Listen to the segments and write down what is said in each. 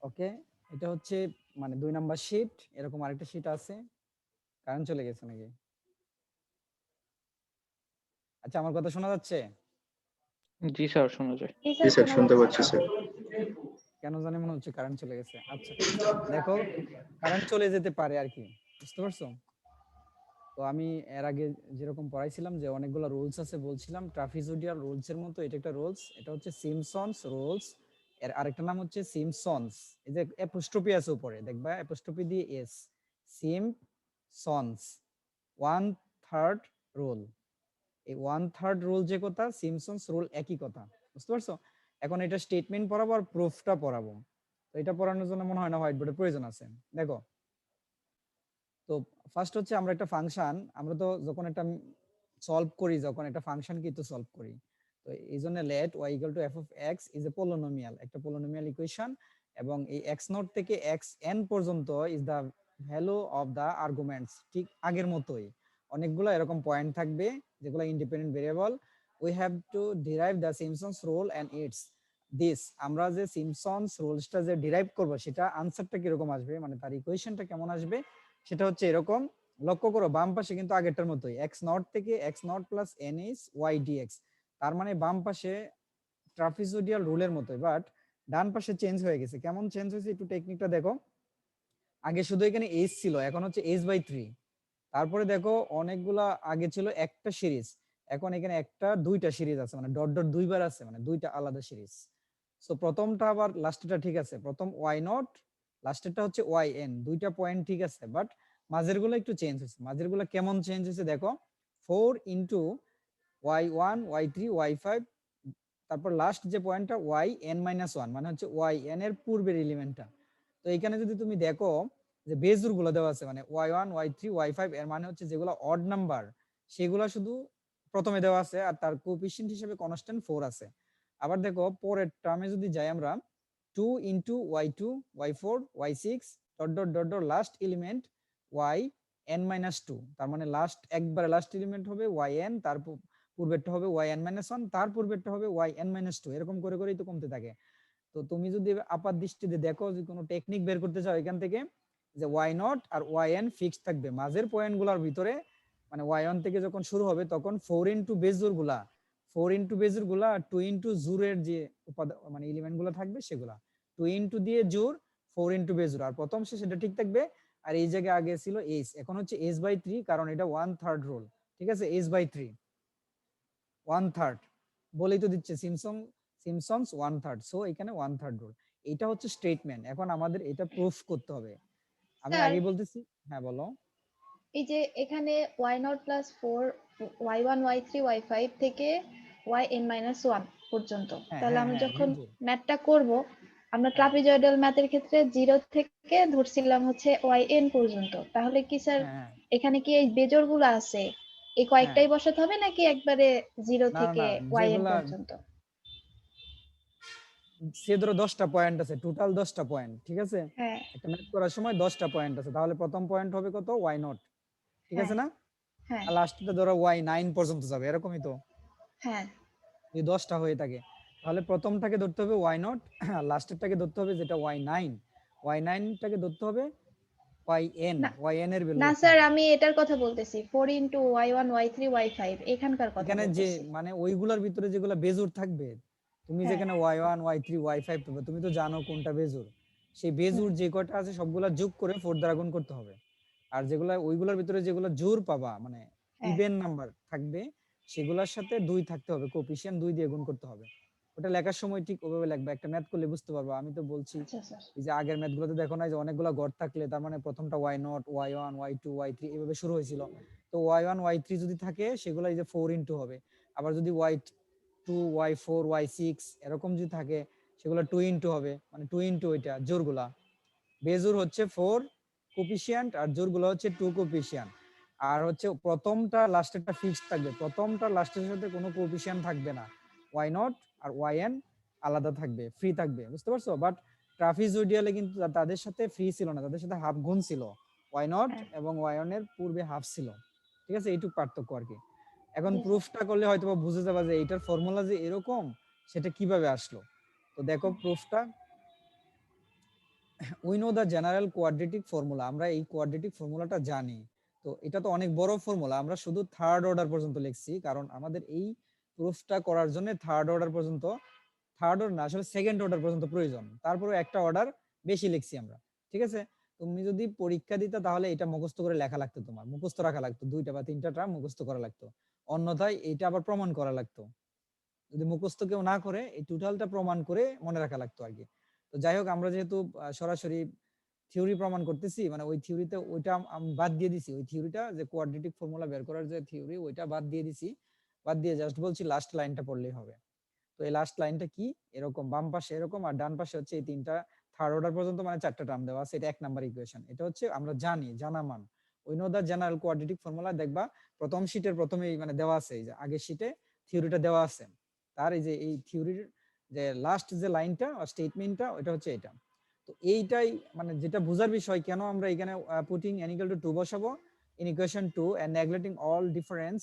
ওকে, এটা হচ্ছে মানে 2 নাম্বার শীট। এরকম আরেকটা শীট আছে। কারেন্ট চলে গেছে নাকি? আচ্ছা, আমার কথা শোনা যাচ্ছে? জি স্যার, শোনা যায়। জি জি স্যার, স্যার, শোনা শুনতে যাচ্ছে। পাচ্ছি স্যার। কেন জানি মনে হচ্ছে কারেন্ট চলে গেছে। আচ্ছা, দেখো, কারেন্ট চলে যেতে পারে আর কি, বুঝতে পারছো? তো আমি এর আগে যেরকম পড়াইছিলাম যে অনেকগুলো রুলস আছে বলছিলাম, ট্রাপিজোইডাল রুলস এর মতো এটা একটা রুলস। এটা হচ্ছে সিমসনস রুলস। এর আরেকটা নাম হচ্ছে সিমসনস। এই যে অ্যাপোস্ট্রোফি আছে উপরে, দেখবা অ্যাপোস্ট্রোফি দিয়ে S, Simpson's one third rule. এই ওয়ান থার্ড রুল যে কথা, সিমসনস রুল একই কথা, বুঝতে পারছো? এখন এটা স্টেটমেন্ট পড়াবো আর প্রুফটা পড়াবো। তো এটা পড়ানোর জন্য মনে হয় না হোয়াইট বোর্ডের প্রয়োজন আছে। দেখো, তো ফার্স্ট হচ্ছে আমরা একটা ফাংশন, আমরা তো যখন একটা সলভ করি, যখন একটা ফাংশন কিন্তু সলভ করি, তো এই জন্য let y equal to f of x is a polynomial, একটা পলিনোমিয়াল ইকুয়েশন। এবং এই x নট থেকে x n পর্যন্ত is the value of the arguments. ঠিক আগের মতোই অনেকগুলো এরকম পয়েন্ট থাকবে যেগুলো independent variable. We have to derive the Simpson's rule and it's this. আমরা যে সিমসনস রুলসটা যে ডিরাইভ করব, সেটা আনসারটা কিরকম আসবে, মানে তার ইকুয়েশনটা কেমন আসবে, সেটা হচ্ছে এরকম। লক্ষ্য করো, বাম পাশে কিন্তু আগেরটার মতোই, x নট থেকে x not plus n is y dx। তার মানে বাম পাশে ট্রাপিজোইডাল রুলের মতোই, বাট ডান পাশে চেঞ্জ হয়ে গেছে। কেমন চেঞ্জ হয়েছে একটু টেকনিকটা দেখো। আগে শুধু এখানে h ছিল, এখন হচ্ছে h/3। তারপরে দেখো অনেকগুলা, আগে ছিল একটা সিরিজ, এখন এখানে একটা দুইটা সিরিজ আছে, মানে ডট ডট দুইবার আছে, মানে দুইটা আলাদা সিরিজ। সো প্রথমটা আবার লাস্টেরটা ঠিক আছে, প্রথম ওয়াই নট, লাস্টেরটা হচ্ছে ওয়াই এন, দুইটা পয়েন্ট ঠিক আছে, বাট মাঝের গুলো একটু চেঞ্জ হয়েছে। মাঝের গুলো কেমন চেঞ্জ হয়েছে দেখো, 4 y one y three y five, তারপর লাস্ট যে পয়েন্টটা ওয়াই এন মাইনাস ওয়ান, মানে হচ্ছে ওয়াই এন এর পূর্বের এলিমেন্টটা। তো এখানে যদি তুমি দেখো যে বেজুর গুলো দেওয়া আছে, মানে y one y three y five, এর মানে হচ্ছে যেগুলো অড নাম্বার সেগুলো শুধু প্রথমে দেওয়া আছে, আর তার কোএফিসিয়েন্ট হিসেবে কনস্ট্যান্ট 4 আছে। আবার দেখো পরের টার্মে যদি যাই আমরা, 2 × y2 y4 y6 dot dot dot dot last element y n minus two, তার মানে লাস্ট একবারে লাস্ট এলিমেন্ট হবে ওয়াই এন, তার পূর্বেরটা হবে ওয়াই এন মাইনাস ওয়ান, তার পূর্বেরটা হবে ওয়াই এন মাইনাস টু, এরকম করে করেই তো কমতে থাকে। তো তুমি যদি আপাত দৃষ্টিতে দেখো যে কোনো টেকনিক বের করতে চাও এখান থেকে, যে ওয়াই নট আর ওয়াই এন ফিক্স থাকবে মাঝের পয়েন্ট গুলার ভিতরে, মানে ওয়াই ওয়ান থেকে যখন শুরু হবে তখন 4 ইন্টু বেজুর গুলা আর 2 ইন্টু জুরের যে উপাদান মানে এলিমেন্ট গুলো থাকবে সেগুলা, 2 ইন্টু দিয়ে জুর, 4 ইন্টু বেজুর, আর প্রথম শেষ এটা ঠিক থাকবে। আর এই জায়গায় আগে ছিল এইচ, এখন হচ্ছে h/3, কারণ এটা ওয়ান থার্ড রুল। ঠিক আছে, h/3 ওয়ান থার্ড বলেই তো দিচ্ছে সিমসনস ওয়ান থার্ড, সো এখানে ওয়ান থার্ড রুল। এটা হচ্ছে স্টেটমেন্ট। এখন আমাদের এটা প্রুফ করতে হবে। আমি স্যার, আগেই বলতেছি। হ্যাঁ বলো। এই যে এখানে y0 + 4 y1 y3 y5 থেকে yn-1 পর্যন্ত, হ্যাঁ তাহলে হ্যাঁ আমরা হ্যাঁ, যখন বেজোড়। ম্যাথটা করব, আমরা হ্যাঁ ট্রাপিজয়েডাল ম্যাথের ক্ষেত্রে 0 থেকে ধরছিলাম হচ্ছে yn পর্যন্ত। তাহলে কি স্যার হ্যাঁ হ্যাঁ এখানে কি এই বেজোড়গুলো আছে, এই হ্যাঁ। কয়েকটাই বসাতে হবে নাকি একবারে 0 না না থেকে না, yn যেগুলা পর্যন্ত? সে ধরো 10টা পয়েন্ট আছে, টোটাল 10টা পয়েন্ট, ঠিক আছে? হ্যাঁ, একটা ম্যাথ করার সময় 10টা পয়েন্ট আছে, তাহলে প্রথম পয়েন্ট হবে কত, ওয়াই নট, ঠিক হ্যাঁ, আছে না? হ্যাঁ, আর লাস্টটা ধরো ওয়াই নাইন পর্যন্ত যাবে, এরকমই তো। হ্যাঁ। যদি 10টা হয়ে থাকে, তাহলে প্রথমটাকে ধরতে হবে ওয়াই নট, আর লাস্টেরটাকে ধরতে হবে যেটা ওয়াই নাইন, ওয়াই নাইনটাকে ধরতে হবে ওয়াই এন, না, ওয়াই এন এর ভ্যালু না দেখতে স্যার, হবে। আমি এটার কথা বলতেছি, 4 × y1 y3 y5 এখানকার কথা এখানে যে বলতেছি। মানে ওইগুলোর ভিতরে যেগুলো বেজুর থাকবে, তুমি হ্যাঁ, যেখানে y one y three y five পাবে, তুমি তো জানো কোনটা বেজুর। সেই হুম, বেজুর যে কয়টা আছে সবগুলা যোগ করে 4 দ্বারা গুণ করতে হবে। আর যেগুলা ওইগুলোর ভিতরে যেগুলো জোর পাবা, মানে হ্যাঁ। ইভেন নাম্বার থাকবে, সেগুলোর সাথে 2 থাকতে হবে, কোএফিসিয়েন্ট 2 দিয়ে গুণ করতে হবে। ওটা লেখার সময় ঠিক ওভাবে লিখবা, একটা ম্যাথ করলে বুঝতে পারবা। আমি তো বলছি, আচ্ছা স্যার। এই যে আগের ম্যাথ গুলোতে দেখো না যে অনেকগুলো ঘর থাকলে তার মানে প্রথমটা y naught y one y two y three এভাবে শুরু হয়েছিল। তো ওয়াই ওয়ান ওয়াই থ্রি যদি থাকে সেগুলো এই যে 4 ইন্টু হবে। আবার যদি y two y four y six এরকম যদি থাকে সেগুলো 2 ইন্টু হবে, মানে 2 ইন্টু ওইটা জোরগুলা। বেজোর হচ্ছে 4 কোফিশিয়েন্ট আর জোরগুলো হচ্ছে 2 কোফিশিয়েন্ট। আর হচ্ছে প্রথমটা লাস্টেরটা ফিক্সড থাকবে, প্রথমটা লাস্টের সাথে কোনো কোফিশিয়েন্ট থাকবে না। ওয়াই নট আর ওয়াই এন আলাদা থাকবে, ফ্রি থাকবে, বুঝতে পারছো? বাট ট্রাপিজোইডিয়ালে কিন্তু তাদের সাথে ফ্রি ছিল না, তাদের সাথে হাফ গুণ ছিল। ওয়াই নট হ্যাঁ, এবং ওয়াই ওয়ান এর পূর্বে হাফ ছিল, ঠিক আছে? এইটুকু পার্থক্য আর কি। এখন জি স্যার। প্রুফটা করলে হয়তো বুঝে যাবা যে এইটার ফর্মুলা যে এরকম, সেটা কিভাবে আসলো। তো দেখো প্রুফটা। We know the general quadratic formula, আমরা এই কোয়াড্রেটিক ফর্মুলাটা জানি। তো এটা তো অনেক বড় ফর্মুলা, আমরা শুধু থার্ড অর্ডার পর্যন্ত লিখছি, কারণ আমাদের এই প্রুফটা করার জন্য থার্ড অর্ডার পর্যন্ত, থার্ড অর্ডার না আসলে সেকেন্ড অর্ডার পর্যন্ত প্রয়োজন, তারপরে একটা অর্ডার বেশি লিখছি আমরা। ঠিক আছে, তুমি যদি পরীক্ষা দিতে তাহলে এটা মুখস্থ করে লেখা লাগতো, তোমার মুখস্থ রাখা লাগতো, 2টা বা 3টা টার্ম মুখস্থ করা লাগতো, অন্যথায় এটা আবার প্রমাণ করা লাগতো। যদি মুখস্থ কেউ না করে এই টোটালটা প্রমাণ করে মনে রাখা লাগতো আর কি। তো যাই হোক, আমরা যেহেতু সরাসরি থিওরি প্রমাণ করতেছি, মানে ওই থিওরিতে ওইটা আমি বাদ দিয়ে দিছি, ওই থিওরিটা যে কোয়াড্রেটিক ফর্মুলা বের করার যে থিওরি ওইটা বাদ দিয়ে দিছি, বাদ দিয়ে জাস্ট বলছি লাস্ট লাইনটা পড়লেই হবে। তো এই লাস্ট লাইনটা কি, এরকম বাম পাশে এরকম আর ডান পাশে হচ্ছে এই 3টা থার্ড অর্ডার পর্যন্ত মানে 4টা টার্ম দেওয়া আছে, এটা 1 নাম্বার ইকুয়েশন। এটা হচ্ছে আমরা জানি, জানা মান। We know the general quadratic formula, দেখবা প্রথম শীটের প্রথমেই মানে দেওয়া আছে, এই যে আগের শীটে থিওরিটা দেওয়া আছে, তার এই যে এই থিওরির যে লাস্ট যে লাইনটা স্টেটমেন্টটা ওটা হচ্ছে এটা। তো এইটাই মানে যেটা বোঝার বিষয়, কেন আমরা এখানে পুটিং n = 2 বসাবো in equation 2 and neglecting all difference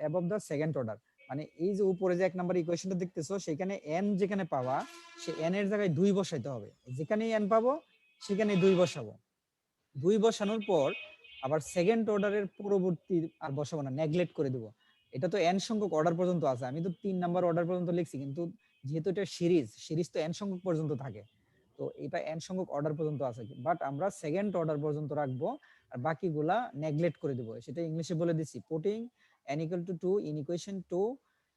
above the second order. মানে এই যে উপরে যে 1 নাম্বার ইকুয়েশনটা দেখতেছো, সেখানে n যেখানে পাওয়া, সে n এর জায়গায় 2 বসাইতে হবে, যেখানেই n পাবো সেখানে 2 বসাবো। 2 বসানোর পর আবার সেকেন্ড অর্ডারের পরবর্তী আর বসাবো না, নেগলেক্ট করে দেবো। এটা তো n সংখ্যক অর্ডার পর্যন্ত আছে, আমি তো 3 নাম্বার অর্ডার পর্যন্ত লিখছি, কিন্তু যেহেতু এটা সিরিজ তো n সংখ্যক পর্যন্ত থাকে, তো এটা n সংখ্যক অর্ডার পর্যন্ত আছে, বাট আমরা সেকেন্ড অর্ডার পর্যন্ত রাখবো আর বাকিগুলা নেগলেক্ট করে দেবো। সেটা ইংলিশে বলে দিছি, putting n = 2 in equation 2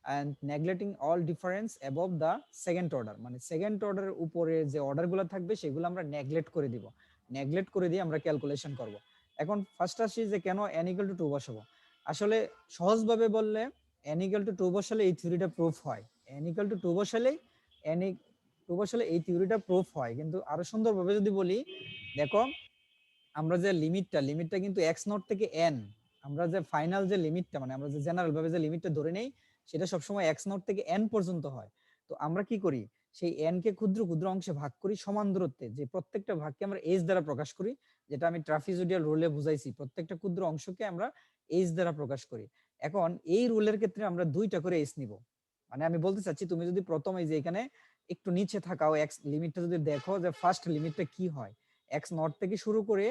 and neglecting all difference above the second order, মানে সেকেন্ড অর্ডারের উপরে যে অর্ডারগুলো থাকবে সেগুলো আমরা নেগলেক্ট করে দিব, নেগলেক্ট করে দিয়ে আমরা ক্যালকুলেশন করব। এখন ফার্স্ট আসি যে কেন n = 2 বসাবো। আসলে সহজভাবে বললে n = 2 বসালে এই থিওরিটা প্রুফ হয়, n = 2 বসালে n 2 বসালে এই থিওরিটা প্রুফ হয়। কিন্তু আরো সুন্দরভাবে যদি বলি, দেখো আমরা যে লিমিটটা কিন্তু x0 থেকে n, আমরা যে ফাইনাল যে লিমিটটা মানে আমরা যে জেনারেল ভাবে যে লিমিটটা ধরে নেই, সেটা সবসময় x0 থেকে n পর্যন্ত হয়। তো আমরা কি করি, সেই n কে ক্ষুদ্র ক্ষুদ্র অংশে ভাগ করি সমান দূরত্বে, যে প্রত্যেকটা ভাগকে আমরা h দ্বারা প্রকাশ করি, যেটা আমি ট্রাপিজয়েডাল রুলে বুঝাইছি, প্রত্যেকটা ক্ষুদ্র অংশকে আমরা h দ্বারা প্রকাশ করি। এখন এই রুলের ক্ষেত্রে আমরা 2টা করে h নিব। মানে আমি বলতে চাচ্ছি, তুমি যদি প্রথম এই যে এখানে একটু নিচে থাকাও x লিমিটটা যদি দেখো, যে ফার্স্ট লিমিটটা কি হয়, x0 থেকে শুরু করে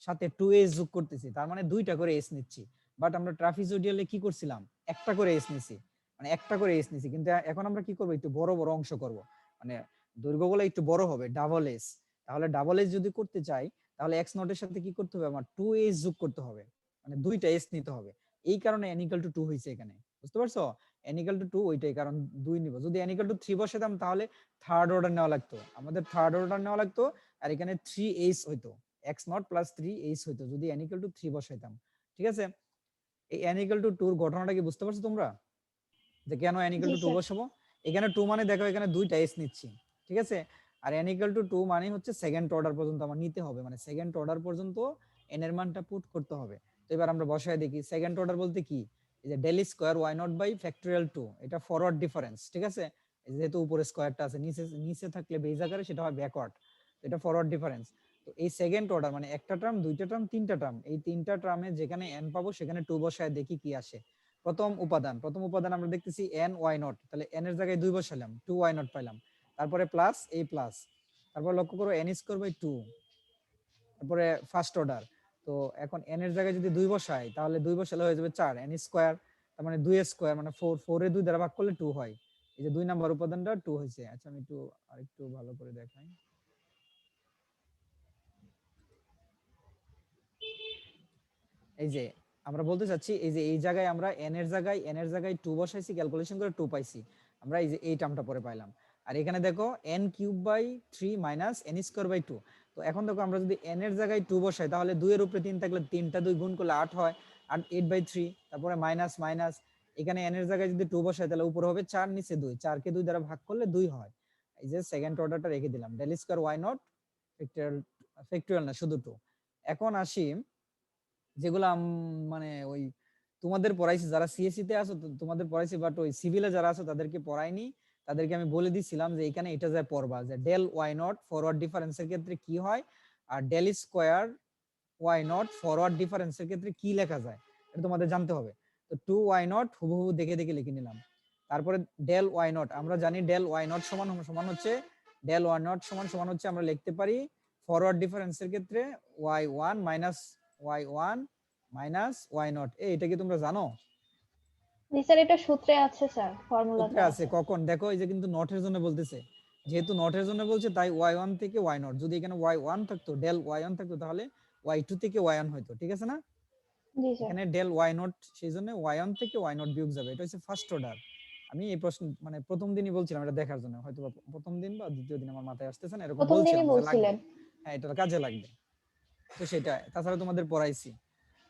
সাথে 2s যোগ করতেছি, তার মানে 2টা করে s নিচ্ছি। বাট আমরা ট্রাপিজয়েডালে কি করছিলাম, একটা করে s নিছি, মানে একটা করে s নিছি। কিন্তু এখন আমরা কি করব, একটু বড় বড় অংশ করব, মানে দৈর্ঘ্যগুলো একটু বড় হবে, ডাবল s। তাহলে ডাবল s যদি করতে চাই, তাহলে x0 এর সাথে কি করতে হবে, আমার 2s যোগ করতে হবে, মানে 2টা s নিতে হবে। এই কারণে n = 2 হইছে এখানে, বুঝতে পারছো? n = 2 ওইটাই কারণ 2 নিব। যদি n = 3 বসাতাম তাহলে থার্ড অর্ডার নেওয়া লাগতো, আমাদের থার্ড অর্ডার নেওয়া লাগতো, আর এখানে 3s হইতো, x0 + 3h হইতো যদি n = 3 বসাইতাম। ঠিক আছে, এই n = 2 এর ঘটনাটা কি বুঝতে পারছো তোমরা, যে কেন n জি = 2 স্যার। বসাবো? এখানে 2 মানে দেখো এখানে 2টা s নিচ্ছি, ঠিক আছে, আর n = 2 মানে হচ্ছে সেকেন্ড অর্ডার পর্যন্ত আমার নিতে হবে, মানে সেকেন্ড অর্ডার পর্যন্ত n এর মানটা পুট করতে হবে। তো এবার আমরা বসায় দেখি, সেকেন্ড অর্ডার বলতে কি, এই যে del স্কয়ার y0/2, এটা ফরওয়ার্ড ডিফারেন্স, ঠিক আছে, যেহেতু উপরে স্কয়ারটা আছে, নিচে নিচে থাকলে বেজ আকারে সেটা হয় ব্যাকওয়ার্ড, এটা ফরওয়ার্ড ডিফারেন্স। তো এই সেকেন্ড অর্ডার মানে একটা টার্ম, দুইটা টার্ম, তিনটা টার্ম, এই তিনটা টার্মে যেখানে n পাবো সেখানে 2 বসায় দেখি কি আসে। প্রথম উপাদান আমরা দেখতেছি n y0, তাহলে n এর জায়গায় 2 বসালাম, 2 y0 পাইলাম। তারপরে প্লাস a প্লাস, তারপর লক্ষ্য করো n²/2, তারপরে ফার্স্ট অর্ডার। তো এখন n এর জায়গায় যদি 2 বসাই, তাহলে 2 বসালে হয়ে যাবে 4 n স্কয়ার, তার মানে 2 স্কয়ার মানে 4, 4 এ 2 দ্বারা ভাগ করলে 2 হয়। এই যে 2 নাম্বার উপাদানটা 2 হইছে। আচ্ছা আমি একটু আরেকটু ভালো করে দেখাই। এই যে আমরা বলতে চাচ্ছি, এই যে এই জায়গায় আমরা n এর জায়গায় 2 বসাইছি, ক্যালকুলেশন করে 2 পাইছি, আমরা এই যে এই টার্মটা পরে পাইলাম। আর এখানে দেখো n³ / 3 - n²/2। তো এখন দেখো আমরা যদি n এর জায়গায় 2 বসাই, তাহলে 2 এর উপরে 3 থাকলে 3টা 2 গুণ করলে 8 হয়, আর 8/3, তারপরে মাইনাস মাইনাস, এখানে n এর জায়গায় যদি 2 বসাই তাহলে উপরে হবে 4, নিচে 2, 4 কে 2 দ্বারা ভাগ করলে 2 হয়। এই যে সেকেন্ড অর্ডারটা রেখে দিলাম, del স্কয়ার y0 ফ্যাক্টরিয়াল না, শুধু 2। এখন আসি যেগুলো মানে ওই তোমাদের পড়াইছি, যারা সিএসসি তে আছো তোমাদের পড়াইছি, বাট ওই সিভিলে যারা আছো তাদেরকে পড়াইনি। তাদেরকে আমি বলে দিছিলাম যে এখানে এটা যায় পড়বা, যে ডেল y0 ফরওয়ার্ড ডিফারেন্সের ক্ষেত্রে কি হয়, আর ডেল স্কয়ার y0 ফরওয়ার্ড ডিফারেন্সের ক্ষেত্রে কি লেখা যায়, এটা তোমাদের জানতে হবে। তো 2y0 হুবহু দেখে দেখে লিখে নিলাম। তারপরে ডেল y0, আমরা জানি ডেল y0 সমান সমান হচ্ছে, ডেল y0 সমান সমান হচ্ছে আমরা লিখতে পারি ফরওয়ার্ড ডিফারেন্সের ক্ষেত্রে y1 minus y1 minus y0, এটা কি তোমরা জানো? জি স্যার, এটা সূত্রে আছে স্যার, ফর্মুলাতে সূত্রে আছে আছে। কখন দেখো, এই যে কিন্তু নটের জন্য বলতেছে, যেহেতু নটের জন্য বলছে তাই y1 থেকে y0, যদি এখানে y1 থাকতো, ডেল y1 থাকতো, তাহলে y2 থেকে y1 হইতো, ঠিক আছে না? জি স্যার। এখানে ডেল y0, সেই জন্য y1 থেকে y0 বিয়োগ যাবে, এটা হচ্ছে ফার্স্ট অর্ডার। আমি এই প্রশ্ন মানে প্রথম দিনই বলছিলাম এটা দেখার জন্য, হয়তো প্রথম দিন বা দ্বিতীয় দিন আমার মাথায় আসতেছে না, এরকম প্রথম বলছিলাম দিনই যে লাগবে, বলছিলেন। হ্যাঁ এটা কাজে লাগবে। তো সেটা তাছাড়া তোমাদের পড়াইছি।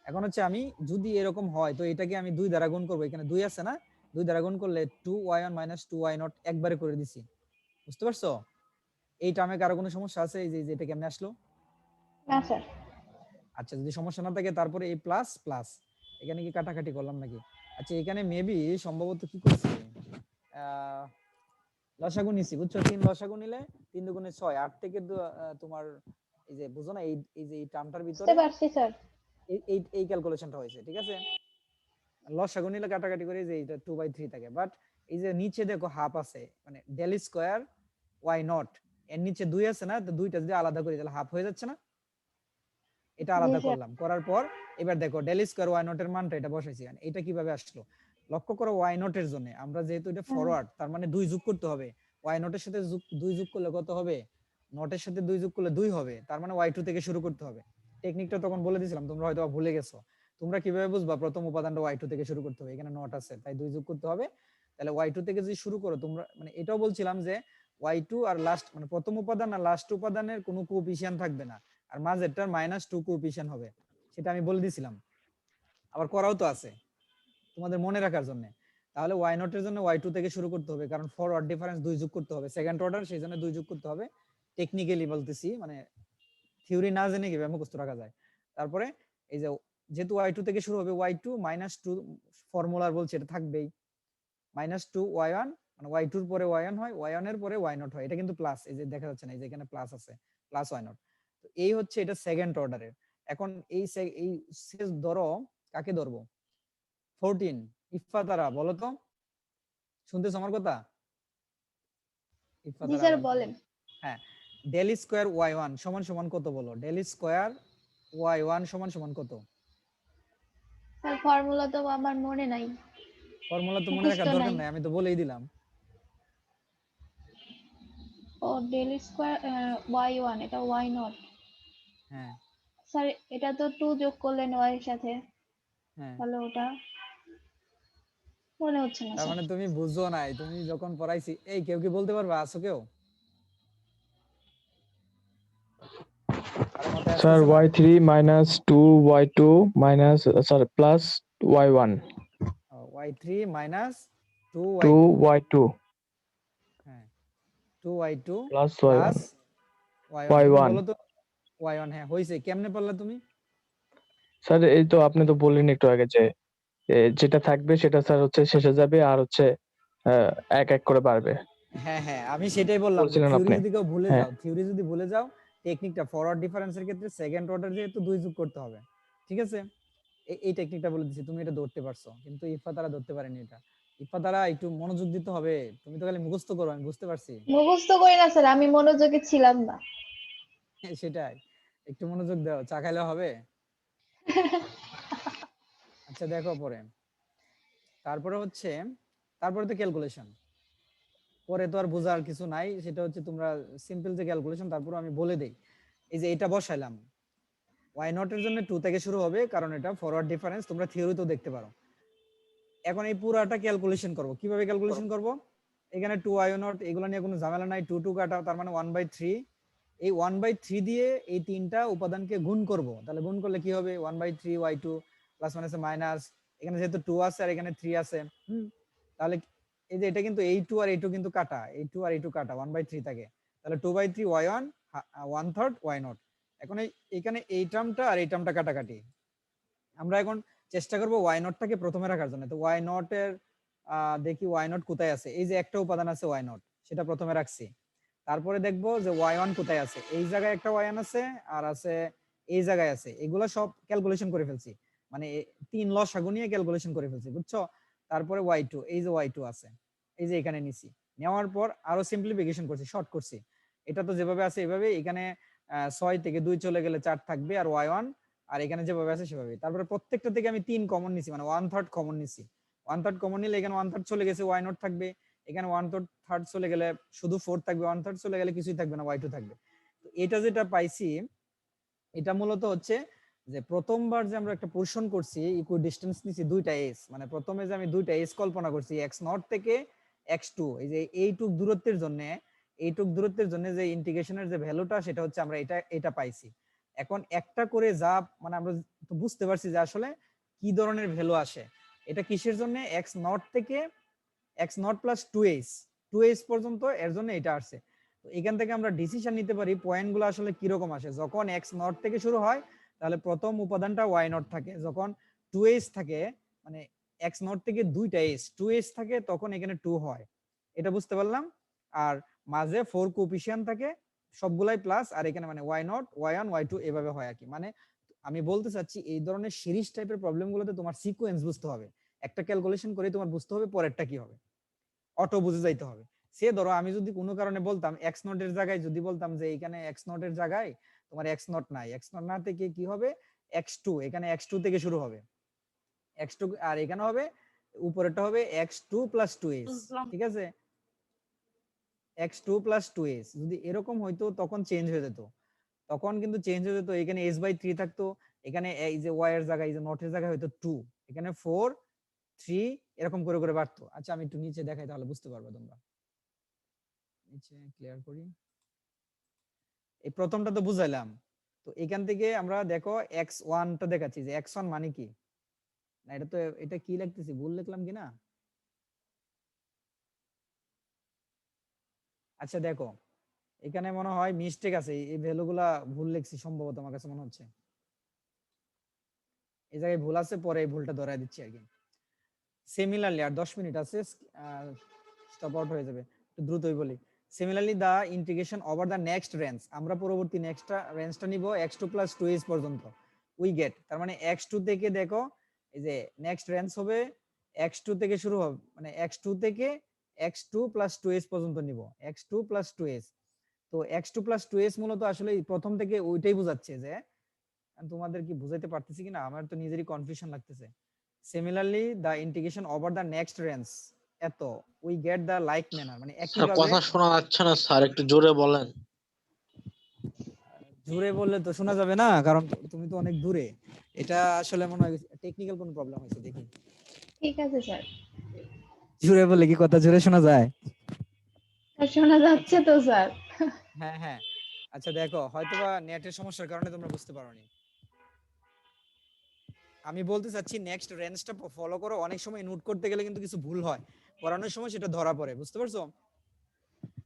এখন হচ্ছে আমি যদি এরকম হয় তো এটাকে আমি 2 দ্বারা গুণ করব, এখানে 2 আছে না, 2 দ্বারা গুণ করলে 2y1 2y0 একবারে করে দিছি, বুঝতে পারছো? এই টার্মে কারো কোনো সমস্যা আছে? এই যে এটা কেমনে আসলো? না স্যার। আচ্ছা যদি সমস্যা না থাকে তারপরে এই প্লাস প্লাস, এখানে কি কাটাকাটি করলাম নাকি? আচ্ছা এখানে মেবি সম্ভবত কি করছি, লসাগু নিছি, বুঝছো? 3 লসাগু নিলে 3 দুগুণে 6, 8 থেকে তোমার এই যে বুঝো না, এই যে এই টার্মটার বুঝতে ভিতরে পারছি স্যার। এই ক্যালকুলেশনটা হয়েছে, ঠিক আছে? লসাগু নিলে কাটাকাটি করে যে এটা 2/3 থাকে, বাট এই যে নিচে দেখো হাফ আছে, মানে ডেল স্কয়ার y0, এর নিচে 2 আছে না, তো দুইটা যদি আলাদা করি তাহলে হাফ হয়ে যাচ্ছে না? এটা জি আলাদা স্যার। করলাম, করার পর এবার দেখো ডেল স্কয়ার y0 এর মানটা এটা বসাইছি, মানে এটা কিভাবে আসলো? লক্ষ্য করো y0 এর জন্য আমরা যেহেতু এটা ফরওয়ার্ড, তার মানে 2 যোগ করতে হবে, y0 এর সাথে 2 যোগ করলে কত হবে? নটের সাথে 2 যোগ করলে 2 হবে, তার মানে y2 থেকে শুরু করতে হবে। টেকনিকটা তখন বলে দিয়েছিলাম, তোমরা হয়তো ভুলে গেছো। তোমরা কিভাবে বুঝবা প্রথম উপাদানটা y2 থেকে শুরু করতে হবে? এখানে নট আছে তাই 2 যোগ করতে হবে, তাহলে y2 থেকে যদি শুরু করো তোমরা, মানে এটাও বলছিলাম যে y2 আর লাস্ট মানে প্রথম উপাদান আর লাস্ট উপাদানের কোনো কোএফিসিয়েন্ট থাকবে না, আর মাঝেরটার -2 কোএফিসিয়েন্ট হবে, সেটা আমি বলে দিয়েছিলাম, আবার করাও তো আছে তোমাদের মনে রাখার জন্য। তাহলে y0 এর জন্য y2 থেকে শুরু করতে হবে, কারণ ফরওয়ার্ড ডিফারেন্স 2 যোগ করতে হবে, সেকেন্ড অর্ডার, সেই জন্য 2 যোগ করতে হবে। টেকনিক্যালি বলতেছি, মানে থিওরি না জেনে কিভাবে মুখস্থ রাখা যায়। তারপরে এই যে যেহেতু y2 থেকে শুরু হবে, y2 -2 ফর্মুলার বলছে এটা থাকবেই, -2y1, মানে y2 এর পরে y1 হয়, y1 এর পরে y0 হয়, এটা কিন্তু প্লাস, এই যে দেখা যাচ্ছে না, এই যে এখানে প্লাস আছে, প্লাস y0। তো এই হচ্ছে এটা সেকেন্ড অর্ডারের। এখন এই শেষ ধরো, কাকে ধরবো? 14, ইফা তারা বলো তো, শুনতেছো আমার কথা? ইফা জি তারা স্যার, বলো। বলেন। হ্যাঁ, ডেল স্কয়ার y1 সমান সমান কত বলো? ডেল স্কয়ার y1 সমান সমান কত? স্যার ফর্মুলা তো আমার মনে নাই, ফর্মুলা তো মনে মুখস্থ রাখার দরকার নাই। নাই, আমি তো বলেই দিলাম। ও ডেল স্কয়ার y1, এটা y0। হ্যাঁ স্যার এটা তো 2 যোগ করলেন y এর সাথে, হ্যাঁ, তাহলে ওটা মনে হচ্ছে না তার স্যার। মানে তুমি বুঝো নাই, তুমি যখন পড়াইছি, এই কেউ কি বলতে পারবা? আছো কেউ? কারো মাথায় স্যার আসতেছে না? y3 minus 2y2 minus sir plus y1 y3 2y2, 2y2 হ্যাঁ 2y2 plus plus y1 y1, তুমি y1 বলো তো। y1, হ্যাঁ হইছে, কেমনে পারলা তুমি? স্যার এই তো আপনি তো বললেন একটু আগে যে যেটা থাকবে সেটা স্যার হচ্ছে শেষে যাবে আর হচ্ছে এক এক করে বাড়বে হ্যাঁ হ্যাঁ, আমি সেটাই বললাম যে বলছিলেন থিওরি আপনি। যদি কেউ ভুলে হ্যাঁ যাও, থিওরি যদি ভুলে যাও, টেকনিকটা ফরওয়ার্ড ডিফারেন্সের ক্ষেত্রে সেকেন্ড অর্ডার যেহেতু 2 যোগ করতে হবে, ঠিক আছে? এই টেকনিকটা বলে দিচ্ছি, তুমি এটা ধরতে পারছো, কিন্তু ইফা তারা ধরতে পারেনি এটা। ইফা তারা একটু মনোযোগ দিতে হবে, তুমি তো খালি মুখস্থ করো, আমি বুঝতে পারছি। মুখস্থ করি না স্যার, আমি মনোযোগী ছিলাম না। সেটাই, একটু মনোযোগ দাও, চা খাইলে হবে। আচ্ছা দেখো পরে, তারপরে হচ্ছে, তারপরে তো ক্যালকুলেশন, পরে তো আর বোঝার কিছু নাই, সেটা হচ্ছে তোমরা সিম্পল যে ক্যালকুলেশন, তারপর আমি বলে দেই। এই যে এটা বসাইলাম, y0 এর জন্য 2 থেকে শুরু হবে, কারণ এটা ফরওয়ার্ড ডিফারেন্স, তোমরা থিওরিতেও দেখতে পারো। এখন এই পুরাটা ক্যালকুলেশন করব, কিভাবে ক্যালকুলেশন করব? এখানে 2y0 এগুলো নিয়ে কোনো ঝামেলা নাই, 2 2 কাটা, তার মানে 1/3। এই 1/3 দিয়ে এই তিনটা উপাদানকে গুণ করব, তাহলে গুণ করলে কি হবে? 1/3 y2 প্লাস মাইনাস মাইনাস, এখানে যেহেতু 2 আছে আর এখানে 3 আছে, তাহলে এই যে এটা কিন্তু এই2 আর এই2 কিন্তু কাটা, এই2 আর এই2 কাটা, 1/3 থাকে, তাহলে 2/3 y1 1/3 y0। এখন এখানে এই টার্মটা আর এই টার্মটা কাটাকাটি, আমরা এখন চেষ্টা করব y0 টাকে প্রথমে রাখার জন্য। তো y0 এর দেখি y0 কোথায় আছে, এই যে একটা উপাদান আছে y0, সেটা প্রথমে রাখছি। তারপরে দেখবো যে y1 কোথায় আছে, এই জায়গায় একটা y1 আছে, আর আছে এই জায়গায় আছে, এগুলো সব ক্যালকুলেশন করে ফেলছি, মানে 3 লসাগু নিয়ে ক্যালকুলেশন করে ফেলছি, বুঝছো? তারপরে y2, এই যে y2 আছে, এই যে এখানে নিছি, নেওয়ার পর আরো সিম্পলিফিকেশন করছি, শর্ট করছি, এটা তো যেভাবে আছে এভাবে, এখানে 6 থেকে 2 চলে গেলে 4 থাকবে আর y1, আর এখানে যেভাবে আছে সেভাবে। তারপরে প্রত্যেকটা থেকে আমি 3 কমন নিছি, মানে 1/3 কমন নিছি। 1/3 কমন নিলে এখানে 1/3 চলে গেছে, y0 থাকবে। এখানে 1/3 চলে গেলে শুধু 4 থাকবে, 1/3 চলে গেলে কিছুই থাকবে না, y2 থাকবে। তো এটা যেটা পাইছি, এটা মূলত হচ্ছে যে প্রথমবার যে আমরা একটা পোরশন করছি, ইকুই ডিসটেন্স নিছি দুইটা এস, মানে প্রথমে যে আমি দুইটা এস কল্পনা করছি, x0 থেকে x2, এই যে এইটুক দূরত্বের জন্য যে ইন্টিগ্রেশনের যে ভ্যালুটা, সেটা হচ্ছে আমরা এটা পাইছি। এখন একটা করে যা, মানে আমরা তো বুঝতে পারছি যে আসলে কি ধরনের ভ্যালু আসে। এটা কিসের জন্য? x0 থেকে x0 প্লাস 2h পর্যন্ত, এর জন্য এটা আসছে। তো এখান থেকে আমরা ডিসিশন নিতে পারি পয়েন্টগুলো আসলে কি রকম আসে। যখন x0 থেকে শুরু হয় তাহলে প্রথম উপাদানটা y0 থাকে, যখন 2h থাকে, মানে x0 থেকে দুইটা h 2h থাকে, তখন এখানে 2 হয়। এটা বুঝতে পারলাম। আর মাঝে 4 কোএফিসিয়েন্ট থাকে, সবগুলাই প্লাস, আর এখানে মানে y0 y1 y2 এভাবে হয় আর কি। মানে আমি বলতে চাচ্ছি এই ধরনের সিরিজ টাইপের প্রবলেমগুলোতে তোমার সিকোয়েন্স বুঝতে হবে, একটা ক্যালকুলেশন করে তোমার বুঝতে হবে পরেরটা কি হবে, অটো বুঝে যাইতে হবে। সে ধরো আমি যদি কোনো কারণে বলতাম x0 এর জায়গায়, যদি বলতাম যে এখানে x0 এর জায়গায় তোমার x0 নাই, x0 না থেকে কি হবে x2, এখানে x2 থেকে শুরু হবে x2, আর এখানে হবে উপরেরটা হবে x2 প্লাস 2h, ঠিক আছে, x2 প্লাস 2h যদি এরকম হইতো তখন চেঞ্জ হয়ে যেত, তখন কিন্তু চেঞ্জ হয়ে যেত, এখানে s/3 থাকতো, এখানে এই যে y এর জায়গায়, এই যে নট এর জায়গায় হয়তো 2, এখানে 4 3 এরকম করে করে বাড়তো। আচ্ছা আমি একটু নিচে দেখাই তাহলে বুঝতে পারবে তোমরা। নিচে ক্লিয়ার করি। এই প্রথমটা তো বুঝাইলাম। তো এখান থেকে আমরা দেখো x1 টা দেখাচ্ছি, যে x1 মানে কি, না এটা তো, এটা কি লিখতেছি, ভুল লিখলাম কিনা। আচ্ছা দেখো, এখানে মনে হয় মিস্টেক আছে, এই ভ্যালুগুলা ভুল লিখছি সম্ভবত, আমার কাছে মনে হচ্ছে এই জায়গায় ভুল আছে, পরে এই ভুলটা ধরাই দিচ্ছি আর কি। সিমিলারলি, আর 10 মিনিট আছে, স্টপ আউট হয়ে যাবে, একটু দ্রুতই বলি। Similarly the integration over the next range, আমরা পরবর্তী নেক্সট রেঞ্জটা নিব x2 প্লাস 2h পর্যন্ত, উই গেট, তার মানে x2 থেকে দেখো, এই যে নেক্সট রেঞ্জ হবে x2 থেকে শুরু হবে, মানে x2 থেকে x2 প্লাস 2h পর্যন্ত নিব, x2 প্লাস 2h। তো x2 প্লাস 2h মূলত আসলে প্রথম থেকে ওইটাই বোঝাচ্ছে, যে তোমাদের কি বুঝাইতে পারতেছি কিনা, আমার তো নিজেরই কনফিউশন লাগতেছে। Similarly the integration over the next range, এত we get the like manner, মানে একই স্যার ভাবে। কথা শোনা যাচ্ছে না স্যার, একটু জোরে বলেন। জোরে বললে তো শোনা যাবে না, কারণ তুমি তো অনেক দূরে। এটা আসলে মনে হয় টেকনিক্যাল কোনো প্রবলেম হয়েছে, দেখি। ঠিক আছে স্যার। জোরে বললে কি কথা জোরে শোনা যায়? স্যার শোনা যাচ্ছে আচ্ছা, তো স্যার। হ্যাঁ হ্যাঁ, আচ্ছা দেখো হয়তোবা নেটের সমস্যার কারণে তোমরা বুঝতে পারোনি। আমি বলতে চাচ্ছি নেক্সট রেঞ্জটা ফলো করো, অনেক সময় নোট করতে গেলে কিন্তু কিছু ভুল হয়, পড়ানোর সময় সেটা ধরা পড়ে, বুঝতে পারছো?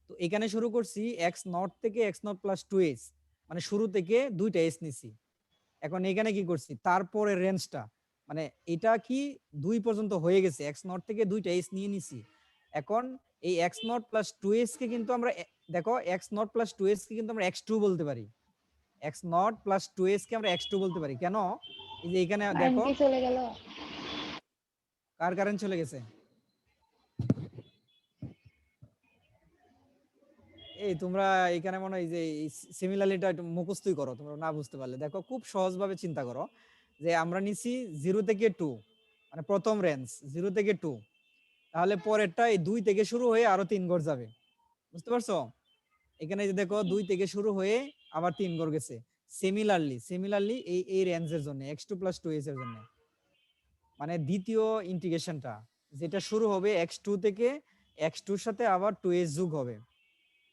তো এখানে শুরু করছি x0 থেকে x0 প্লাস 2h, মানে শুরু থেকে দুইটা s নিছি। এখন এখানে কি করছি, তারপরে রেঞ্জটা, মানে এটা কি 2 পর্যন্ত হয়ে গেছে, x0 থেকে দুইটা s নিয়ে নিছি। এখন এই x0 প্লাস 2h কে কিন্তু আমরা দেখো x0 প্লাস 2h কে কিন্তু আমরা x2 বলতে পারি, x0 প্লাস 2h কে আমরা x2 বলতে পারি। কেন? এই যে এখানে দেখো, কারেন্টই চলে গেল। কার কারেন্ট চলে গেছে? এই তোমরা এখানে মনে হয় যে সিমিলারিটিটা একটু মুখস্থই করো, তোমরা না বুঝতে পারলে দেখো খুব সহজ ভাবে চিন্তা করো, যে আমরা নিছি 0 থেকে 2, মানে প্রথম রেঞ্জ 0 থেকে 2, তাহলে পরেরটা এই 2 থেকে শুরু হয়ে আরো 3 ঘর যাবে, বুঝতে পারছো? এখানে যে দেখো 2 থেকে শুরু হয়ে আবার 3 ঘর গেছে। সিমিলারলি এই রেঞ্জের জন্য x2 প্লাস 2h এর জন্য, মানে দ্বিতীয় ইন্টিগ্রেশনটা যেটা শুরু হবে x2 থেকে, x2 এর সাথে আবার 2h যোগ হবে।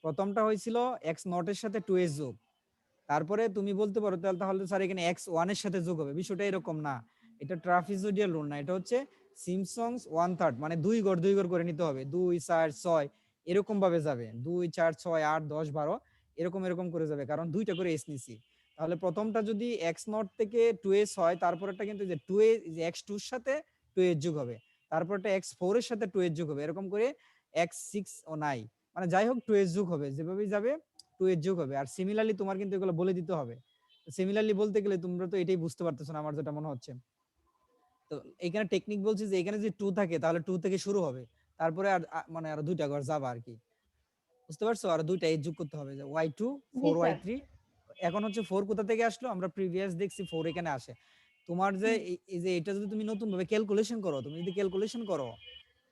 প্রথমটা হয়েছিল x0 এর সাথে 2h যোগ, তারপরে তুমি বলতে পারো তাহলে স্যার এখানে x1 এর সাথে যোগ হবে, বিষয়টা এরকম না। এটা ট্রাপিজয়েডাল রুল না, এটা হচ্ছে সিমপসনস 1/3, মানে দুই ঘর করে নিতে হবে, 2 4 6 এরকম ভাবে যাবে, 2 4 6 8 10 12 এরকম এরকম করে যাবে, কারণ দুইটা করে s নিছি। তাহলে প্রথমটা যদি x0 থেকে 2s হয়, তারপরটা কিন্তু যে 2a, যে x2 এর সাথে 2h যোগ হবে, তারপরটা x4 এর সাথে 2h যোগ হবে, এরকম করে x6 ও 9, মানে যাই হোক 2h যোগ হবে, যেভাবেই যাবে 2h যোগ হবে। আর সিমিলারলি তোমার কিন্তু এগুলো বলে দিতে হবে। সিমিলারলি বলতে গেলে তোমরা তো এটাই বুঝতে পারতেছো না, আমার যেটা মনে হচ্ছে। তো এখানে টেকনিক বলছি যে এখানে যদি 2 থাকে তাহলে 2 থেকে শুরু হবে, তারপরে আর মানে আরো দুইটা ঘর যাবে আর কি, বুঝতে পারছো? আর দুইটা যোগ করতে হবে, যে y2 জি স্যার। 4y3 এখন হচ্ছে 4 কোথা থেকে আসলো, আমরা প্রিভিয়াস দেখছি 4 এখানে আসে। তোমার যে এই যে এটা যদি তুমি নতুন ভাবে ক্যালকুলেশন করো, তুমি যদি ক্যালকুলেশন করো,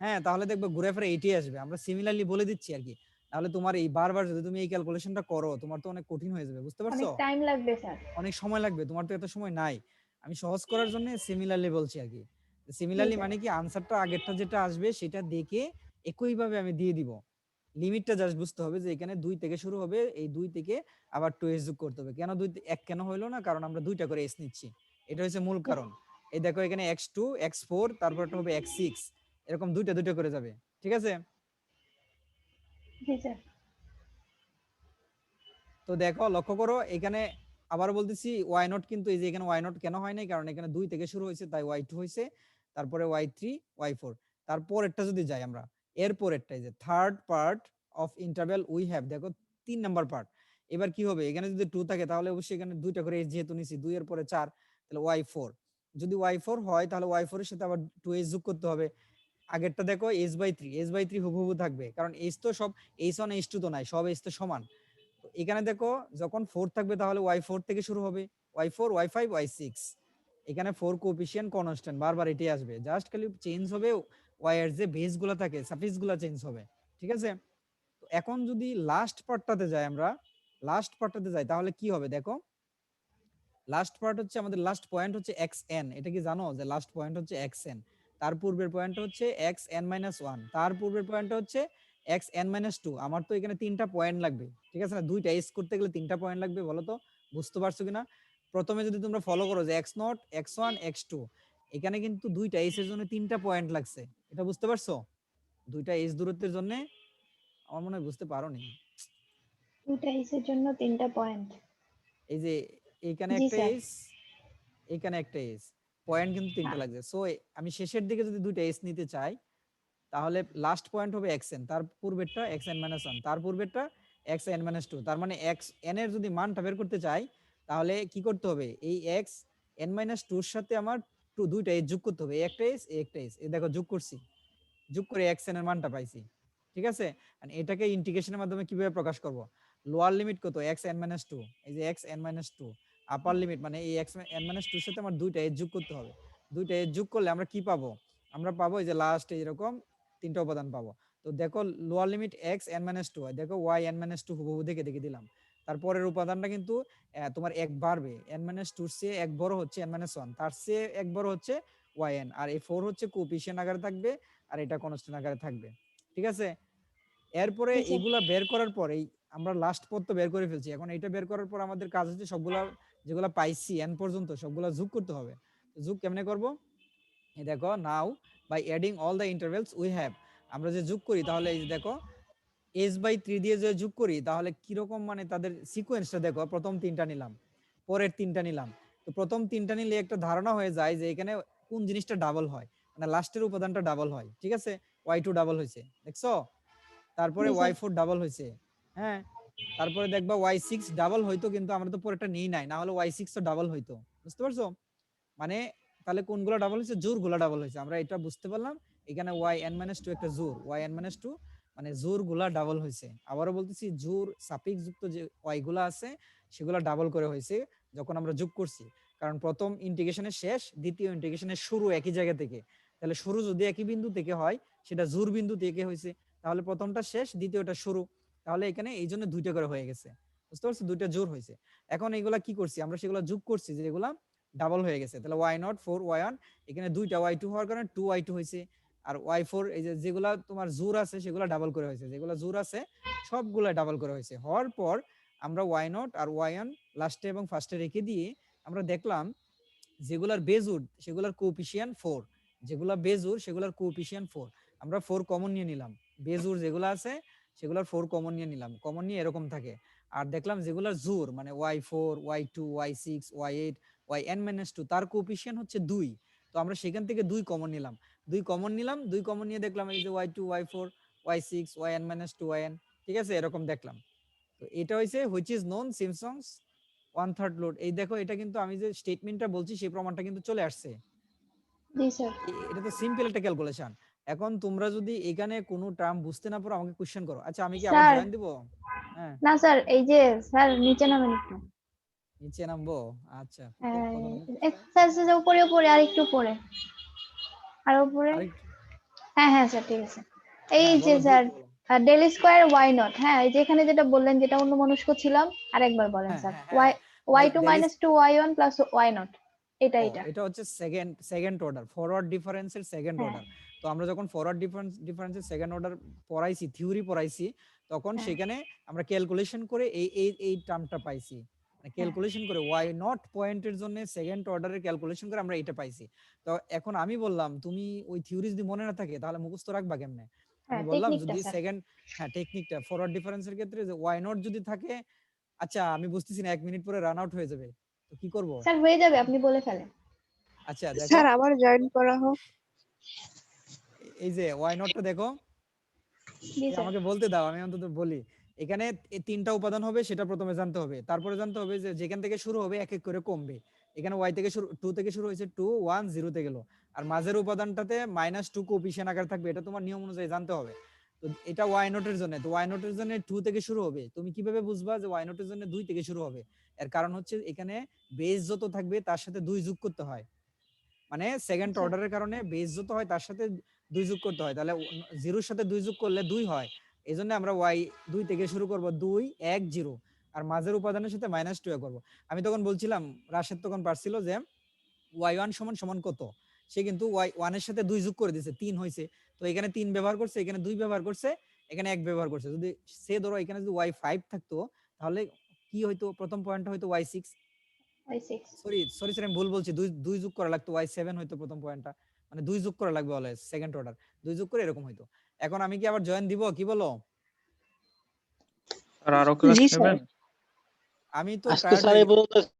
হ্যাঁ, তাহলে দেখবে ঘুরে ফিরে 80 আসবে। আমরা সিমিলারলি বলে দিচ্ছি আর কি। তাহলে তোমার এই বারবার যদি তুমি এই ক্যালকুলেশনটা করো, তোমার তো অনেক কঠিন হয়ে যাবে, বুঝতে পারছো? অনেক টাইম লাগবে স্যার। অনেক সময় লাগবে, তোমার তো এত সময় নাই। আমি সহজ করার জন্য সিমিলারলি বলছি আর কি। জি সিমিলারলি স্যার। মানে কি, আনসারটা আগেরটা যেটা আসবে সেটা দেখে একইভাবে আমি দিয়ে দিব। লিমিটটা জাস্ট বুঝতে হবে যে এখানে 2 থেকে শুরু হবে, এই 2 থেকে আবার 2s যোগ করতে হবে। কেন 2 1 কেন হইলো না? কারণ আমরা 2টা করে s নিচ্ছি। এটা হচ্ছে মূল কারণ। এই দেখো এখানে x2 x4 তারপরটা হবে x6, এরকম 2টা করে যাবে। ঠিক আছে? জি স্যার। তো দেখো লক্ষ্য করো এখানে আবার বলতেছি ওয়াই নট, কিন্তু এই যে এখানে ওয়াই নট কেন হয় নাই? কারণ এখানে 2 থেকে শুরু হয়েছে তাই y2 হয়েছে, তারপরে y3 y4। তারপরেরটা যদি যাই আমরা, এর পরেরটাই যে third part of interval we have, দেখো 3 নাম্বার পার্ট। এবার কি হবে? এখানে যদি 2 থাকে তাহলে অবশ্যই এখানে 2টা করে s যেহেতু নিছি, 2 এর পরে 4, তাহলে y4। যদি y4 হয় তাহলে y4 এর সাথে আবার 2s যোগ করতে হবে। আগেরটা দেখো s/3 হুবহু থাকবে, কারণ s তো সব h1 h2 তো নাই, সব s তো সমান। তো এখানে দেখো যখন 4 থাকবে তাহলে y4 থেকে শুরু হবে, y4 y5 y6। এখানে 4 কোএফিসিয়েন্ট কনস্ট্যান্ট, বারবার এটাই আসবে, জাস্ট খালি চেঞ্জ হবে y এর যে বেস গুলা থাকে, সাফিক্স গুলা চেঞ্জ হবে। ঠিক আছে? তো এখন যদি লাস্ট পার্টটাতে যাই আমরা, লাস্ট পার্টটাতে যাই তাহলে কি হবে দেখো। লাস্ট পার্ট হচ্ছে আমাদের লাস্ট পয়েন্ট হচ্ছে xn, এটা কি জানো যে লাস্ট পয়েন্ট হচ্ছে xn? তার পূর্বের পয়েন্ট হচ্ছে xn-1, তার পূর্বের পয়েন্ট হচ্ছে xn-2। আমার তো এখানে 3টা পয়েন্ট লাগবে, ঠিক আছে না? 2টা এস করতে গেলে 3টা পয়েন্ট লাগবে, বলো তো বুঝতে পারছো কিনা? প্রথমে যদি তোমরা ফলো করো যে x0 x1 x2, এখানে কিন্তু 2টা এস এর জন্য 3টা পয়েন্ট লাগছে, এটা বুঝতে পারছো? 2টা এস দূরত্বের জন্য, আমার মনে হয় বুঝতে পারোনি। 2টা এর জন্য 3টা পয়েন্ট। এই যে এইখানে জি একটা স্যার। এস, এখানে একটা এস, পয়েন্ট কিন্তু 3টা লাগছে। সো আমি শেষের দিকে যদি 2টা এস নিতে চাই তাহলে লাস্ট পয়েন্ট হবে xn, তার পূর্বেরটা xn-1, তার পূর্বেরটা xn-2। তার মানে xn এর যদি মানটা বের করতে চাই তাহলে কি করতে হবে? এই xn-2 এর সাথে আমার 2টা এস যোগ করতে হবে, এই একটা এস এই একটা এস, এই দেখো যোগ করছি, যোগ করে xn এর মানটা পাইছি। ঠিক আছে? আর এটাকে ইন্টিগ্রেশনের মাধ্যমে কিভাবে প্রকাশ করব? লোয়ার লিমিট কত? xn-2, এই যে xn-2। আপার লিমিট মানে এই xn-2 এর সাথে আমার 2টা এস যোগ করতে হবে। 2টা এস যোগ করলে আমরা কি পাবো? আমরা পাবো এই যে লাস্ট এরকম 3টা উপাদান পাবো। তো দেখো লোয়ার লিমিট xn-2 হয়, দেখো yn-2 হুবহু দেখে দেখে দিলাম। তারপরের উপাদানটা কিন্তু তোমার এক বাড়বে, n-2 এর চেয়ে এক বড় হচ্ছে n-1, তার চেয়ে এক বড় হচ্ছে yn, আর এই 4 হচ্ছে কোএফিসিয়েন্ট আকারে থাকবে আর এটা কনস্ট্যান্ট আকারে থাকবে। ঠিক আছে? এরপরে জি স্যার। এইগুলা বের করার পরেই আমরা লাস্ট পদ তো বের করে ফেলছি, এখন এটা বের করার পর আমাদের কাজ হচ্ছে সবগুলা যেগুলা পাইছি n পর্যন্ত সবগুলা যোগ করতে হবে। তো যোগ কেমনে করব? এই দেখো now by adding all the intervals we have, আমরা যে যোগ করি তাহলে এই যে দেখো s/3 দিয়ে যে যোগ করি তাহলে কিরকম, মানে তাদের সিকোয়েন্সটা দেখো, প্রথম 3টা নিলাম, পরের 3টা নিলাম। তো প্রথম 3টা নিলে একটা ধারণা হয়ে যায় যে এখানে কোন জিনিসটা ডাবল হয়, মানে লাস্টের উপাদানটা ডাবল হয়। ঠিক আছে? y2 ডাবল হয়েছে, দেখছো? তারপরে জি স্যার। y4 ডাবল হয়েছে। হ্যাঁ, তারপরে দেখবা y6 ডাবল হইতো, কিন্তু আমরা তো পরেরটা নেই নাই, না হলে y6 তো ডাবল হইতো। বুঝতে পারছো? মানে তাহলে কোনগুলো ডাবল হয়েছে? জোরগুলো ডাবল হয়েছে, আমরা এটা বুঝতে পারলাম। এখানে yn-2 একটা জোর, yn-2 মানে জোর গুলা ডাবল হয়েছে। আবারও বলতেছি, জোর সাফিক্স যুক্ত যে y গুলা আছে সেগুলা ডাবল করে হয়েছে যখন আমরা যোগ করছি। কারণ প্রথম ইন্টিগ্রেশনের শেষ, দ্বিতীয় ইন্টিগ্রেশনের শুরু একই জায়গা থেকে, তাহলে শুরু যদি একই বিন্দু থেকে হয়, সেটা জোর বিন্দু থেকে হয়েছে, তাহলে প্রথমটা শেষ দ্বিতীয়টা শুরু, তাহলে এখানে এই জন্য 2টা করে হয়ে গেছে। বুঝতে পারছো? 2টা জোর হয়েছে। এখন এগুলা কি করছি আমরা? সেগুলো যোগ করছি যেগুলা ডাবল হয়ে গেছে। তাহলে y0 4 y1, এখানে 2টা y2 হওয়ার কারণে 2y2 হয়েছে। আর y4 এই যে যেগুলা তোমার জোর আছে সেগুলা ডাবল করে হয়েছে, যেগুলা জোর আছে সবগুলা ডাবল করে হয়েছে। হওয়ার পর আমরা y0 আর y1 লাস্টে এবং ফার্স্টে রেখে দিয়ে আমরা দেখলাম যেগুলার বেজুর সেগুলার কোএফিসিয়েন্ট 4, যেগুলা বেজুর সেগুলার কোএফিসিয়েন্ট 4। আমরা 4 কমন নিয়ে নিলাম, বেজুর যেগুলা আছে সেগুলার 4 কমন নিয়ে নিলাম, কমন নিয়ে এরকম থাকে। আর দেখলাম যেগুলার জোর মানে y4 y2 y6 y8 yn-2 তার কোএফিসিয়েন্ট হচ্ছে 2, তো আমরা সেখান থেকে 2 কমন নিলাম, 2 কমন নিলাম, 2 কমন নিয়ে দেখলাম এই যে y2 y4 y6 yn-2 yn, ঠিক আছে? এরকম দেখলাম। তো এটা হইছে which is known Simpson's 1/3 load. এই দেখো এটা কিন্তু আমি যে স্টেটমেন্টটা বলছি সেই প্রমাণটা কিন্তু চলে আসছে। জি স্যার। এটা তো সিম্পল একটা ক্যালকুলেশন। এখন তোমরা যদি এখানে কোনো টার্ম বুঝতে না পারো আমাকে কোশ্চেন করো। আচ্ছা আমি কি আবার স্যার, জয়েন দিব? হ্যাঁ, না স্যার, এই যে স্যার নিচে নামেন একটু। নিচে নামবো? আচ্ছা তো হ্যাঁ, কথা বলো। এক্সারসাইজ উপরে উপরে আর একটু উপরে, আর উপরে। আরেকটু হ্যাঁ হ্যাঁ স্যার, ঠিক আছে। এই হ্যাঁ যে বলো, স্যার, দ্রুত বলো। ডেল স্কোয়ার ওয়াই নট, হ্যাঁ এই যে এখানে যেটা বললেন, যেটা অন্যমনস্ক ছিলাম, আরেকবার বলেন হ্যাঁ স্যার। হ্যাঁ ওয়াই হ্যাঁ y two del minus two y one plus y naught, এটা ও এটা। এটা হচ্ছে সেকেন্ড অর্ডার, ফরওয়ার্ড ডিফারেন্সের সেকেন্ড হ্যাঁ অর্ডার। তো আমরা যখন ফরওয়ার্ড ডিফারেন্সের সেকেন্ড অর্ডার পড়াইছি, থিওরি পড়াইছি, তখন হ্যাঁ সেখানে আমরা ক্যালকুলেশন করে এই টার্মটা পাইছি। মানে হ্যাঁ ক্যালকুলেশন করে ওয়াই নট পয়েন্টের জন্য সেকেন্ড অর্ডারের ক্যালকুলেশন করে আমরা এটা পাইছি। তো এখন আমি বললাম তুমি ওই থিওরি যদি মনে না থাকে তাহলে মুখস্থ রাখবা কেমনে? আমি হ্যাঁ, বললাম টেকনিকটা যদি স্যার। সেকেন্ড, হ্যাঁ টেকনিকটা ফরওয়ার্ড ডিফারেন্সের ক্ষেত্রে যে ওয়াই নট যদি থাকে, আচ্ছা আমি বুঝতেছি না 1 মিনিট পরে রান আউট হয়ে যাবে, তো কি করব? স্যার হয়ে যাবে, আপনি বলে ফেলেন। আচ্ছা দেখো, স্যার আবার জয়েন করা হোক। এই যে ওয়াই নটটা দেখো, জি স্যার। আমাকে বলতে দাও আমি অন্তত বলি। এখানে এই তিনটা উপাদান হবে সেটা প্রথমে জানতে হবে, তারপরে জানতে হবে যে যেখান থেকে শুরু হবে এক এক করে কমবে। এখানে ওয়াই থেকে শুরু 2 থেকে শুরু হয়েছে, 2 1 0 তে গেল, আর মাঝের উপাদানটাতে -2 কোএফিশিয়েন্ট আকার থাকবে, এটা তোমার নিয়ম অনুযায়ী জানতে হবে। তো এটা ওয়াই নটের জন্য, তো ওয়াই নটের জন্য 2 থেকে শুরু হবে। তুমি কিভাবে বুঝবা যে ওয়াই নটের জন্য 2 থেকে শুরু হবে? এর কারণ হচ্ছে এখানে বেস যত থাকবে তার সাথে 2 যোগ করতে হয়। মানে সেকেন্ড আচ্ছা অর্ডারের কারণে বেস যত হয় তার সাথে 2 যোগ করতে হয়, তাহলে 0 সাথে 2 যোগ করলে 2 হয়। এইজন্য আমরা y 2 থেকে শুরু করব, 2 1 0, আর মাঝের উপাদানের সাথে -2 এ করব। আমি তখন বলছিলাম, রাশেদ তখন পারছিল যে y1 সমান সমান কত, সে কিন্তু y1 এর সাথে 2 যোগ করে দিয়েছে, 3 হইছে। তো এখানে 3 ব্যবহার করছে, এখানে 2 ব্যবহার করছে, এখানে 1 ব্যবহার করছে। যদি সে ধরো এখানে যদি y5 থাকতো, তাহলে কি হইতো? প্রথম পয়েন্টটা হইতো y6, y six. Sorry sorry sir আমি ভুল বলছি, দুই দুই যোগ করা লাগতো, y7 হয়তো প্রথম পয়েন্টটা, মানে 2 যোগ করা লাগবে অলওয়েজ সেকেন্ড অর্ডার, 2 যোগ করে এরকম হয়তো। এখন আমি কি আবার জয়েন দিব, কি বলো? আর আরো ক্লাস জি স্যার। নেবেন? আমি তো আজকে টায়ার্ড স্যার হয়ে এই পর্যন্ত